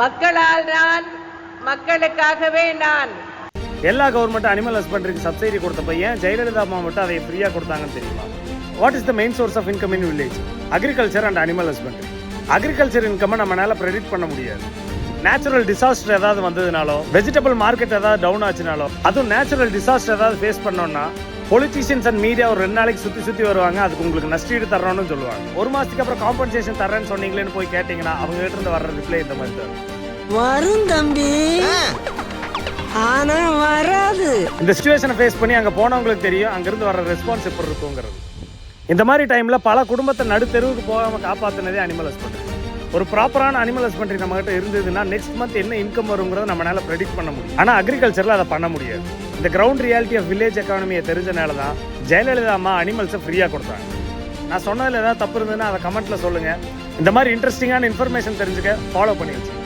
மக்களால் நான், மக்களுக்காகவே நான். எல்லா கவர்மெண்ட் அனிமல் ஹஸ்பண்டரிக்கு சப்சிடி கொடுத்தப்ப ஏன் ஜெயலலிதா அம்மா மட்டும் அதை ஃப்ரீயாக கொடுத்தாங்கன்னு தெரியுமா? What is the main source of income in village? Agriculture and animal husbandry. Agriculture இன்கம்மை நம்மளால ப்ரெடிக்ட் பண்ண முடியாது. நேச்சுரல் டிசாஸ்டர் ஏதாவது வந்ததுனாலோ, வெஜிடபிள் மார்க்கெட் ஏதாவது டவுன் ஆச்சுனாலோ, அதுவும் நேச்சுரல் டிசாஸ்டர் ஏதாவது ஃபேஸ் பண்ணோம்னா பொலிட்டிஷியன்ஸ் அண்ட் மீடியா ஒரு 2 நாளைக்கு சுற்றி வருவாங்க. அதுக்கு உங்களுக்கு நஷ்டீடு தர்றோம்னு சொல்லுவாங்க. 1 மாதத்துக்கு அப்புறம் காம்பன்சேஷன் தர்றேன்னு சொன்னீங்களேன்னு போய் கேட்டிங்கன்னா அவங்க கிட்ட இருந்து வர்ற ரிப்ளை இந்த மாதிரி தான் வரும் தம்பி, ஆனா வராது. இந்த சிச்சுவேஷனை ஃபேஸ் பண்ணி அங்கே போனவங்களுக்கு தெரியும் அங்கேருந்து வர ரெஸ்பான்ஸ் எப்படி இருக்குங்கிறது. இந்த மாதிரி டைமில் பல குடும்பத்தை நடுத்தெருவுக்கு போகாமல் காப்பாற்றினதே அனிமல் ஹஸ்பண்டரி. ஒரு ப்ராப்பரான அனிமல் ஹஸ்பண்டரி நம்மகிட்ட இருந்ததுன்னா நெக்ஸ்ட் மந்த் என்ன இன்கம் வருங்கிறத நம்மளால ப்ரெடிக்ட் பண்ண முடியும். ஆனால் அக்ரிகல்ச்சரில் அதை பண்ண முடியாது. இந்த கிரவுண்ட் ரியாலிட்டி ஆஃப் வில்லேஜ் எக்கானமியை தெரிஞ்சனால தான் ஜெயலலிதா அம்மா அனிமல்ஸை ஃப்ரீயாக கொடுத்தாங்க. நான் சொன்னதில் ஏதாவது தப்பு இருந்ததுன்னா அதை கமெண்ட்டில் சொல்லுங்கள். இந்த மாதிரி இன்ட்ரெஸ்டிங்கான இன்ஃபர்மேஷன் தெரிஞ்சுக்க ஃபாலோ பண்ணி வச்சுக்கோங்க.